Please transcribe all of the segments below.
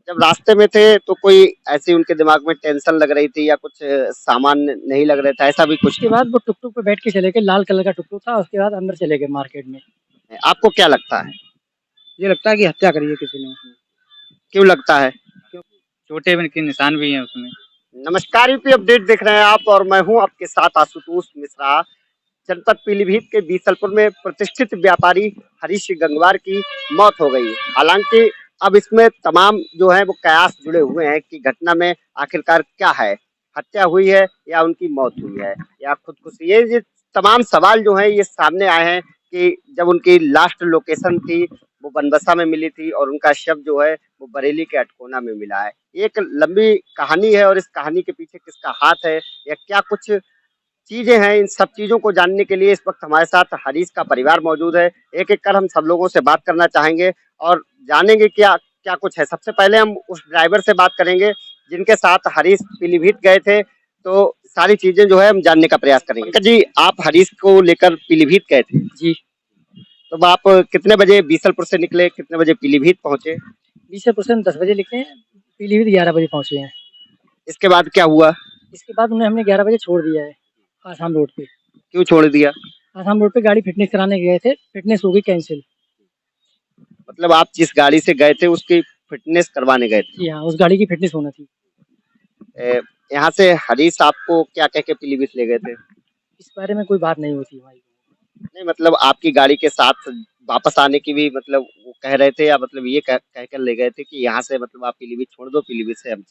जब रास्ते में थे तो कोई ऐसी उनके दिमाग में टेंशन लग रही थी या कुछ सामान नहीं लग रहा था, ऐसा भी कुछ उसके था? बाद वो टुक-टुक पे बैठ के चले गए, लाल कलर का टुक-टुक था, उसके बाद अंदर चले गए मार्केट में। आपको क्या लगता है? मुझे लगता है कि हत्या करी है किसी ने उसमें। क्यों लगता है? क्यों चोटें भी के निशान भी हैं उसमें। नमस्कार, यूपी अपडेट देख रहे हैं आप और मैं हूं आपके साथ आशुतोष मिश्रा। जनपद पीलीभीत के बीसलपुर में प्रतिष्ठित व्यापारी हरीश गंगवार की मौत हो गई। हालांकि अब इसमें तमाम जो है वो कयास जुड़े हुए हैं कि घटना में आखिरकार क्या है, हत्या हुई है या उनकी मौत हुई है या खुदकुशी। ये तमाम सवाल जो है ये सामने आए हैं कि जब उनकी लास्ट लोकेशन थी वो बनबसा में मिली थी और उनका शव जो है वो बरेली के अटकोना में मिला है। एक लंबी कहानी है और इस कहानी के पीछे किसका हाथ है या क्या कुछ चीजें हैं, इन सब चीजों को जानने के लिए इस वक्त हमारे साथ हरीश का परिवार मौजूद है। एक एक कर हम सब लोगों से बात करना चाहेंगे और जानेंगे क्या क्या कुछ है। सबसे पहले हम उस ड्राइवर से बात करेंगे जिनके साथ हरीश पीलीभीत गए थे, तो सारी चीजें जो है हम जानने का प्रयास करेंगे। पंकज जी, आप हरीश को लेकर पीलीभीत गए थे, जी, तो आप कितने बजे बीसलपुर से निकले, कितने बजे पीलीभीत पहुंचे? 20 से परसेंट 10 बजे निकले हैं, पीलीभीत 11 बजे पहुँचे हैं। इसके बाद क्या हुआ? इसके बाद उन्हें हमने 11 बजे छोड़ दिया है, आसाम रोड पे। क्यों छोड़ दिया? आसाम रोड पे गाड़ी फिटनेस कराने गए थे, फिटनेस हो गई कैंसल। मतलब आप जिस गाड़ी से गए थे उसकी फिटनेस करवाने गए थे? जी हाँ, उस गाड़ी की फिटनेस होना थी। ए, यहाँ से हरीश आपको क्या कह के पीलीभीत ले गए थे? इस बारे में कोई बात नहीं होती हमारी। नहीं, मतलब आपकी गाड़ी के साथ वापस आने की भी मतलब वो कह रहे थे या मतलब ये कह कर ले गए थे कि यहाँ से मतलब आप पीलीभीत छोड़ दो, पीलीभीत से हम?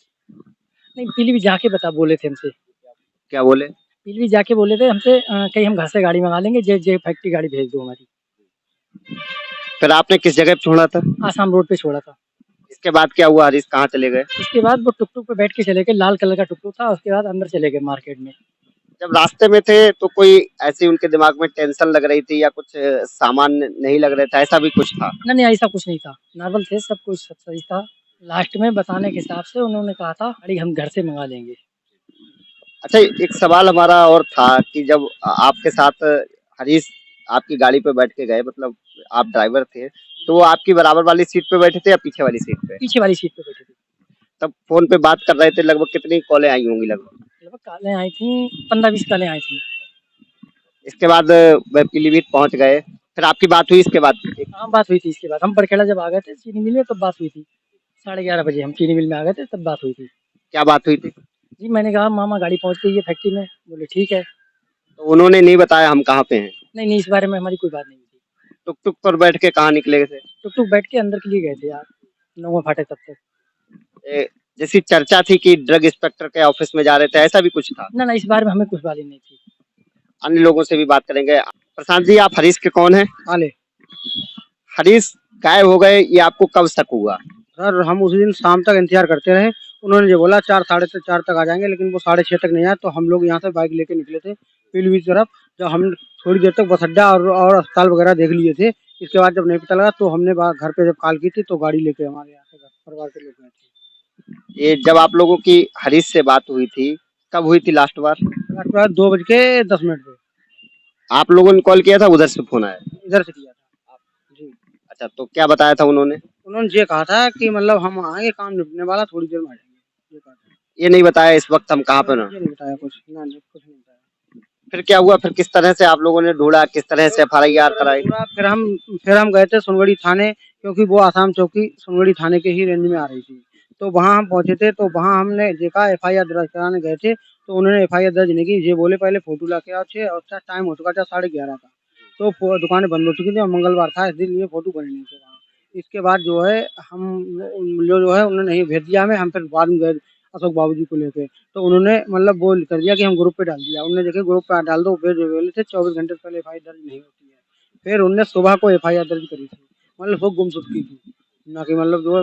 नहीं, पीलीभीत जाके बोले थे हमसे। क्या बोले? पीलीभीत जाके बोले थे हमसे कहीं हम घर से गाड़ी मंगा लेंगे, जे जे फैक्ट्री गाड़ी भेज दो हमारी। फिर आपने किस जगह पे छोड़ा था? आसाम रोड पे छोड़ा था। इसके बाद क्या हुआ, हरीश कहाँ चले गए? इसके बाद वो टुक-टुक पे बैठ के चले गए, लाल कलर का टुक-टुक था, उसके बाद अंदर चले गए मार्केट में। जब रास्ते में थे तो कोई ऐसी उनके दिमाग में टेंशन लग रही थी या कुछ सामान नहीं लग रहा था, ऐसा भी कुछ था? नहीं, नहीं ऐसा कुछ नहीं था, नॉर्मल थे, सब कुछ सब सही था। लास्ट में बताने के हिसाब से उन्होंने कहा था, गाड़ी हम घर से मंगा लेंगे। अच्छा, एक सवाल हमारा और था कि जब आपके साथ हरीश आपकी गाड़ी पे बैठ के गए, मतलब आप ड्राइवर थे, तो वो आपकी बराबर वाली सीट पे बैठे थे या पीछे वाली सीट पे? पीछे वाली सीट पे बैठे थे। तब फोन पे बात कर रहे थे, लगभग कितनी कॉलें आई होंगी लगभग? लगभग कालें आई थी, 15-20 कालें आई थी। इसके बाद वह पीलीभीत पहुंच गए, फिर आपकी बात हुई इसके बाद? हाँ, बात हुई थी इसके बाद। हम बरखेड़ा जब आ गए थे चीनी मिल में तब बात हुई थी। 11:30 बजे हम चीनी मिल में आ गए थे तब बात हुई थी। क्या बात हुई थी? जी, मैंने कहा मामा गाड़ी पहुँच गई है फैक्ट्री में। बोले ठीक है। तो उन्होंने नहीं बताया हम कहाँ पे हैं? नहीं, नहीं इस बारे में हमारी कोई बात नहीं हुई थी। टुक टुक पर बैठ के कहाँ निकले थे? टुक-टुक बैठ के अंदर के लिए गए थे यार, नौवा फाटक तब तक। जैसी चर्चा थी कि ड्रग इंस्पेक्टर के ऑफिस में जा रहे थे, ऐसा भी कुछ था? ना, ना इस बारे में हमें कुछ बात ही नहीं थी। अन्य लोगों से भी बात करेंगे। प्रशांत जी, आप हरीश के कौन है? आले हरीश गायब हो गए, ये आपको कब शक हुआ? सर हम उस दिन शाम तक इंतजार करते रहे। उन्होंने जो बोला 4 साढ़े 4 तक आ जाएंगे, लेकिन वो 6:30 तक नहीं आए। तो हम लोग यहाँ से बाइक लेके निकले थे पीलीभीत की तरफ। जब हम थोड़ी देर तक बस अड्डा और अस्पताल वगैरह देख लिए थे। इसके बाद जब नहीं पता लगा तो हमने घर पे जब कॉल की थी तो गाड़ी लेके हमारे यहाँ से परिवार के लोग गए थे। ये जब आप लोगों की हरीश से बात हुई थी, कब हुई थी लास्ट बार? लास्ट बार 2:10 पे आप लोगों ने कॉल किया था, उधर से फोन आया? इधर से किया था जी। अच्छा, तो क्या बताया था उन्होंने? उन्होंने ये कहा था कि मतलब हम आएंगे, काम निपटने वाला, थोड़ी देर में आ जाएंगे, ये कहा था। ये नहीं बताया इस वक्त हम कहाँ पर हैं? ये नहीं बताया कुछ, ना नहीं, कुछ नहीं बताया। फिर क्या हुआ, फिर किस तरह से आप लोगों ने ढूंढा, किस तरह से FIR कराई? फिर हम गए थे सोनगढ़ी थाने, क्योंकि वो आसाम चौकी सोनगढ़ी थाने के ही रेंज में आ रही थी। तो वहाँ हम पहुंचे थे, तो वहाँ हमने देखा FIR दर्ज कराने गए थे। तो उन्होंने FIR दर्ज नहीं की। ये बोले पहले फोटो ला के आओ, छे और टाइम हो चुका था 11:30 का। तो दुकानें बंद हो चुकी थी और मंगलवार था, इसलिए फोटो बने नहीं थे वहाँ। इसके बाद जो है हम जो है उन्होंने नहीं भेज दिया हमें। हम फिर बाद में गए अशोक बाबू जी को लेके। तो उन्होंने मतलब वो कर दिया कि हम ग्रुप पे डाल दिया। उन्होंने देखे ग्रुप पे डाल दो, फिर जो बोले थे 24 घंटे पहले FIR दर्ज नहीं होती है। फिर उनने सुबह को FIR दर्ज करी थी, मतलब वो गुमशुदगी की, ना कि मतलब जो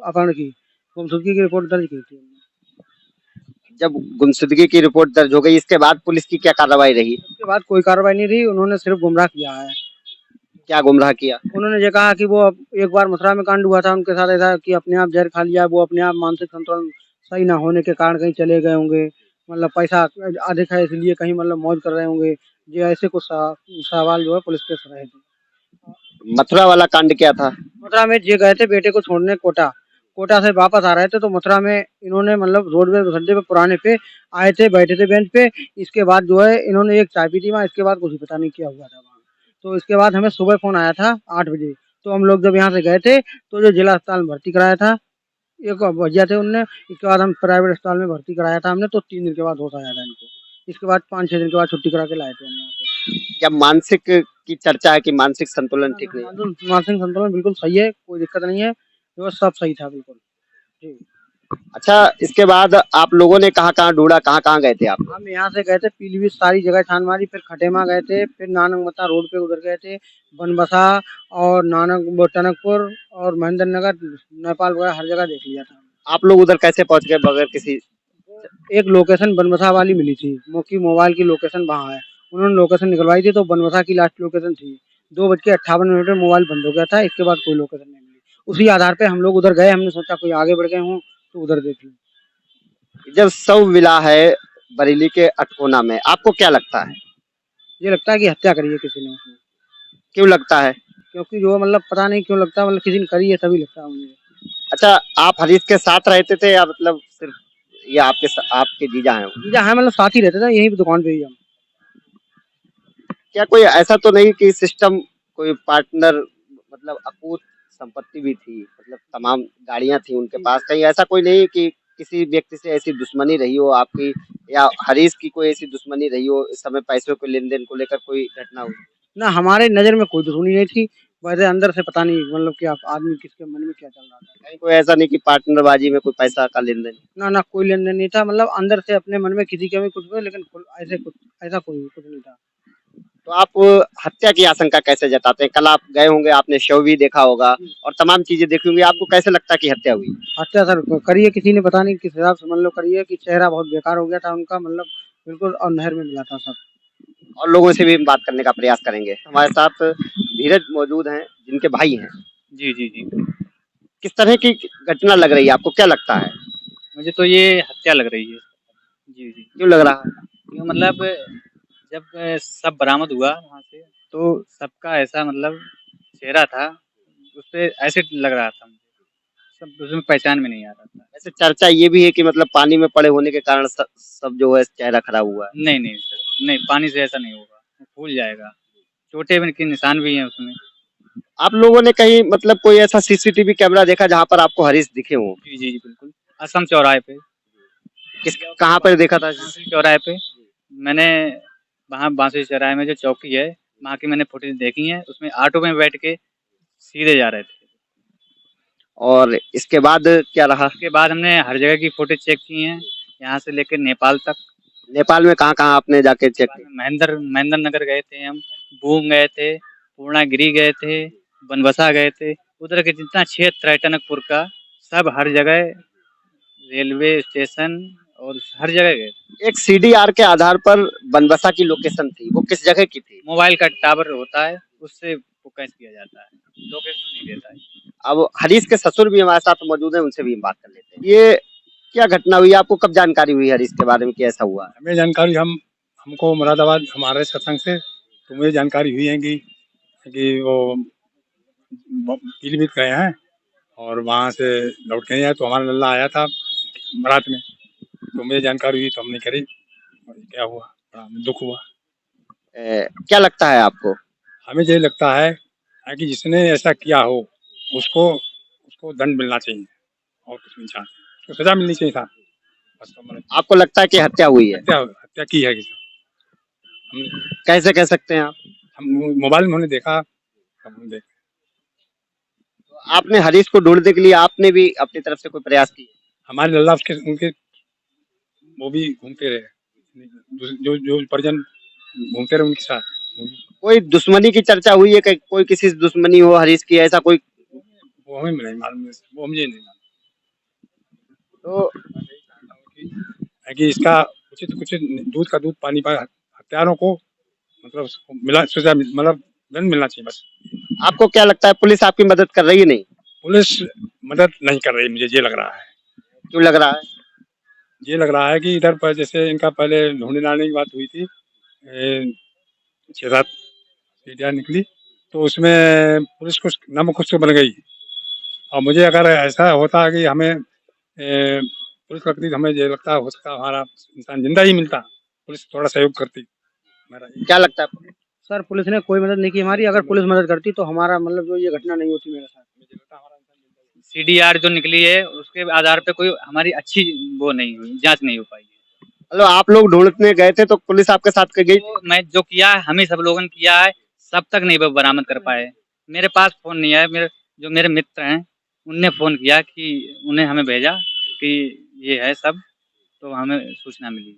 अपहरण की, गुमशुदगी की रिपोर्ट दर्ज की थी उन्होंने। जब गुमशुदगी की रिपोर्ट दर्ज हो गई, इसके बाद पुलिस की क्या कार्रवाई रही? उसके बाद कोई कार्रवाई नहीं रही, उन्होंने सिर्फ गुमराह किया है। क्या गुमराह किया? उन्होंने ये कहा कि वो एक बार मथुरा में कांड हुआ था उनके साथ, ऐसा कि अपने आप जहर खा लिया। वो अपने आप मानसिक संतुलन सही ना होने के कारण कहीं चले गए होंगे, मतलब पैसा अधिक है इसलिए कहीं मतलब मौज कर रहे होंगे। ये ऐसे कुछ सवाल जो है पुलिस के रहे थे। मथुरा वाला कांड क्या था? मथुरा में ये गए थे बेटे को छोड़ने कोटा। कोटा से वापस आ रहे थे तो मथुरा में इन्होंने मतलब रोडवेज अड्डे पे पुराने पे आए थे, बैठे थे बेंच पे। इसके बाद जो है इन्होंने एक चाय पी थी वहाँ, इसके बाद कुछ पता नहीं क्या हुआ था वहाँ। तो इसके बाद हमें सुबह फ़ोन आया था 8 बजे, तो हम लोग जब यहाँ से गए थे तो जो जिला अस्पताल में भर्ती कराया था, एक भैया थे उनने, इसके बाद हम प्राइवेट अस्पताल में भर्ती कराया था हमने, तो 3 दिन के बाद होश आया था इनको। इसके बाद 5-6 दिन के बाद छुट्टी करा के लाए थे हम यहाँ से। क्या मानसिक की चर्चा है कि मानसिक संतुलन ना, ठीक ना, नहीं है? मानसिक संतुलन बिल्कुल सही है, कोई दिक्कत नहीं है, जो सब सही था बिल्कुल। जी। अच्छा, इसके बाद आप लोगों ने कहाँ-कहाँ ढूँढा, कहाँ-कहाँ गए थे आप लोग? हम यहाँ से गए थे पीलीभीत सारी जगह छान मारी, फिर खटेमा गए थे, फिर नानकमता रोड पे उधर गए थे, बनबसा और वो टनकपुर और महेंद्र नगर, नेपाल वगैरह हर जगह देख लिया था। आप लोग उधर कैसे पहुँच गए बगैर किसी? एक लोकेशन बनबसा वाली मिली थी, कि मोबाइल की लोकेशन वहाँ है। उन्होंने लोकेशन निकलवाई थी तो बनबसा की लास्ट लोकेशन थी। 2:58 पे मोबाइल बंद हो गया था, इसके बाद कोई लोकेशन नहीं मिली। उसी आधार पे हम लोग उधर गए, हमने सोचा कोई आगे बढ़ गए हों तो उधर देख लें। जब शव मिला है बरेली के अटकोना में, आपको क्या लगता है? ये लगता है कि हत्या करी है किसी ने उसमें, क्यों लगता है? क्योंकि जो मतलब पता नहीं क्यों लगता है, मतलब किसी ने करी है तभी लगता है मुझे। अच्छा, आप हरीश के साथ रहते थे या मतलब सिर्फ ये आपके जीजा हैं वो? जीजा है, मतलब साथ ही रहते थे, यहीं पे दुकान पे ही हम। क्या कोई ऐसा तो नहीं कि सिस्टम कोई पार्टनर मतलब अकूत संपत्ति भी थी, मतलब तमाम गाड़ियां थी उनके पास, कहीं ऐसा कोई नहीं कि किसी व्यक्ति से ऐसी दुश्मनी रही हो आपकी या हरीश की कोई ऐसी दुश्मनी रही हो इस समय पैसों के लेन देन को लेकर कोई घटना हुई? ना, हमारे नज़र में कोई दुश्मनी नहीं थी, वैसे अंदर से पता नहीं मतलब क्या आदमी किसके मन में क्या चल रहा था। कहीं कोई ऐसा नहीं कि पार्टनरबाजी में कोई पैसा का लेन देन? ना, ना, कोई लेन-देन नहीं था, मतलब अंदर से अपने मन में किसी के भी कुछ हुए, लेकिन कुल ऐसे कुछ ऐसा कोई कुछ नहीं था। तो आप हत्या की आशंका कैसे जताते हैं? कल आप गए होंगे, आपने शव भी देखा होगा और तमाम चीजें देखी होंगी, आपको कैसे लगता है कि हत्या हुई? हत्या सर करी है किसी ने, पता नहीं किस हिसाब से मतलब करी है, कि चेहरा बहुत बेकार हो गया था उनका, मतलब बिल्कुल, और नहर में मिला था सब। और लोगों से भी बात करने का प्रयास करेंगे। हमारे साथ धीरज मौजूद हैं, जिनके भाई हैं। जी, जी, जी। किस तरह की घटना लग रही है आपको, क्या लगता है? मुझे तो ये हत्या लग रही है। जी, जी। क्यों लग रहा है? क्यों मतलब जब सब बरामद हुआ वहाँ से तो सबका ऐसा मतलब चेहरा था, उसपे ऐसे लग रहा था मुझे, सब उसमें पहचान में नहीं आ रहा था। वैसे चर्चा ये भी है कि मतलब पानी में पड़े होने के कारण सब जो है चेहरा खराब हुआ है। नहीं, नहीं सर, नहीं पानी से ऐसा नहीं होगा, वो फूल जाएगा। चोटें भी के निशान भी हैं उसमें। आप लोगों ने कहीं मतलब कोई ऐसा सीसीटीवी कैमरा देखा जहाँ पर आपको हरीश दिखे हों? जी, जी, जी, बिल्कुल। असम चौराहे पे, किस कहाँ पर देखा था? बांसुरी चौराहे पे मैंने वहाँ बांसुरी चौराहे में जो चौकी है, वहाँ की मैंने फुटेज देखी है, उसमें ऑटो में बैठ के सीधे जा रहे थे। और इसके बाद क्या रहा? उसके बाद हमने हर जगह की फुटेज चेक की हैं, यहाँ से लेकर नेपाल तक। नेपाल में कहाँ-कहाँ आपने जाके चेक नेपाल की? में महेंद्र नगर गए थे हम, बूम गए थे, पूर्णागिरी गए थे, बनबसा गए थे। उधर के जितना क्षेत्र है टनकपुर का, सब हर जगह रेलवे स्टेशन और हर जगह गए थे। एक सीडीआर के आधार पर बनबसा की लोकेशन थी, वो किस जगह की थी? मोबाइल का टावर होता है, उससे वो कैच किया जाता है, लोकेशन नहीं देता है। अब हरीश के ससुर भी हमारे साथ मौजूद हैं, उनसे भी हम बात कर लेते हैं। ये क्या घटना हुई? आपको कब जानकारी हुई हरीश के बारे में कि ऐसा हुआ है? हमें जानकारी हमको मुरादाबाद हमारे सत्संग से तो मुझे जानकारी हुई है कि वो पीलीभीत गए हैं और वहाँ से लौट के नहीं आए, तो हमारा लल्ला आया था बारात में, तो मुझे जानकारी हुई तो हमने करी और क्या हुआ, बड़ा दुख हुआ। क्या लगता है आपको? हमें यही लगता है कि जिसने ऐसा किया हो उसको उसको दंड मिलना चाहिए और कुछ नहीं चाहते, उसको सजा मिलनी चाहिए था बस। तो मैंने आपको लगता है कि हत्या हुई है? हत्या हत्या की है किसी हमने, कैसे कह सकते हैं आप? हम मोबाइल में हमने देखा, हमने देखा। आपने हरीश को ढूंढने के लिए आपने भी अपनी तरफ से कोई प्रयास किए? हमारे लल्ला उसके उनके वो भी घूमते रहे, जो जो परिजन घूमते रहे उनके साथ। कोई दुश्मनी की चर्चा हुई है कि कोई किसी से दुश्मनी हो हरीश की, ऐसा कोई? वो हमें नहीं मालूम, वो मुझे नहीं मालूम। तो है कि इसका उचित उचित दूध का दूध पानी पर हत्यारों को मतलब उसको मिला सजा मतलब दंड मिलना चाहिए बस। आपको क्या लगता है पुलिस आपकी मदद कर रही है? नहीं? पुलिस मदद नहीं कर रही, मुझे ये लग रहा है। क्यों लग रहा है? ये लग रहा है कि इधर पर जैसे इनका पहले ढूंढने लाने की बात हुई थी, 6-7 सीढ़ियाँ निकली, तो उसमें पुलिस कुछ नाम कुछ तो बन गई और मुझे अगर ऐसा होता कि हमें पुलिस करती तो हमें ये लगता हो सकता हमारा इंसान जिंदा ही मिलता, पुलिस थोड़ा सहयोग करती। मेरा क्या लगता है आपको? सर पुलिस ने कोई मदद नहीं की हमारी, अगर पुलिस मदद करती तो हमारा मतलब जो ये घटना नहीं होती मेरे साथ। मुझे लगता हमारा इंसान जिंदा ही सीडीआर जो निकली है उसके आधार पे कोई हमारी अच्छी वो नहीं हुई, जांच नहीं हो पाई है। मतलब आप लोग ढूंढने गए थे तो पुलिस आपके साथ गई थी? तो मैं जो किया है हम ही सब लोगों ने किया है, सब तक नहीं वो बरामद कर पाए। मेरे पास फोन नहीं है, मेरे मित्र हैं उनने फोन किया कि उन्हें हमें भेजा कि ये है सब, तो हमें सूचना मिली।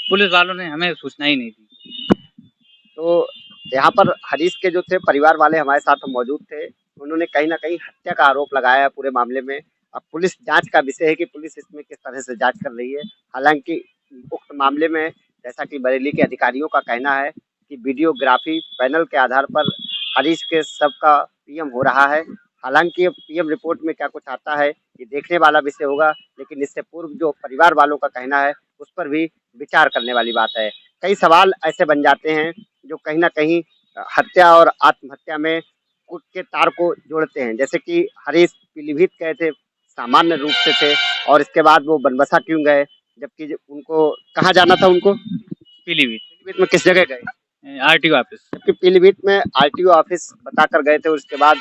पुलिस वालों ने हमें सूचना ही नहीं दी। तो यहाँ पर हरीश के जो थे परिवार वाले हमारे साथ मौजूद थे, उन्होंने कहीं न कहीं हत्या का आरोप लगाया है पूरे मामले में। अब पुलिस जाँच का विषय है कि पुलिस इसमें किस तरह से जाँच कर रही है। हालाँकि उक्त मामले में जैसा कि बरेली के अधिकारियों का कहना है कि वीडियोग्राफी पैनल के आधार पर हरीश के शव का पीएम हो रहा है। हालाँकि अब पीएम रिपोर्ट में क्या कुछ आता है, ये देखने वाला विषय होगा, लेकिन इससे पूर्व जो परिवार वालों का कहना है, उस पर भी विचार करने वाली बात है। कई सवाल ऐसे बन जाते हैं जो कहीं न कहीं हत्या और आत्महत्या में कुछ के तार को जोड़ते हैं। जैसे कि हरीश पीलीभीत गए थे, सामान्य रूप से थे और इसके बाद वो बनबसा क्यों गए? जबकि उनको कहाँ जाना था उनको? पीलीभीत पीलीभीत में किस जगह गए? RTO office. जबकि पीलीभीत में आरटीओ ऑफिस बताकर गए थे, उसके बाद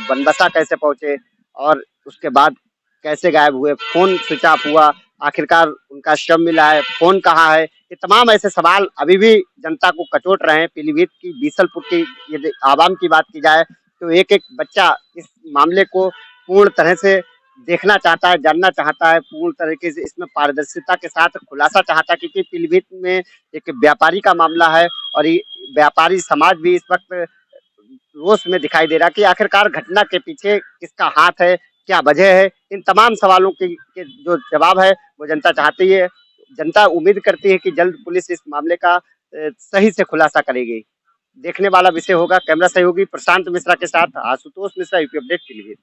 बनबसा कैसे पहुंचे और उसके बाद कैसे गायब हुए? फोन स्विच ऑफ हुआ, आखिरकार उनका शव मिला है, फोन कहाँ है? ये तमाम ऐसे सवाल अभी भी जनता को कचोट रहे हैं। पीलीभीत की बीसलपुर की यदि आवाम की बात की जाए तो एक एक बच्चा इस मामले को पूर्ण तरह से देखना चाहता है, जानना चाहता है, पूर्ण तरीके से इसमें पारदर्शिता के साथ खुलासा चाहता है, क्योंकि पीलीभीत में एक व्यापारी का मामला है और ये व्यापारी समाज भी इस वक्त रोष में दिखाई दे रहा है कि आखिरकार घटना के पीछे किसका हाथ है, क्या वजह है। इन तमाम सवालों के जो जवाब है वो जनता चाहती है। जनता उम्मीद करती है कि जल्द पुलिस इस मामले का सही से खुलासा करेगी। देखने वाला विषय होगा। कैमरा सहयोगी प्रशांत मिश्रा के साथ आशुतोष मिश्रा, यूपी अपडेट पीलीभीत।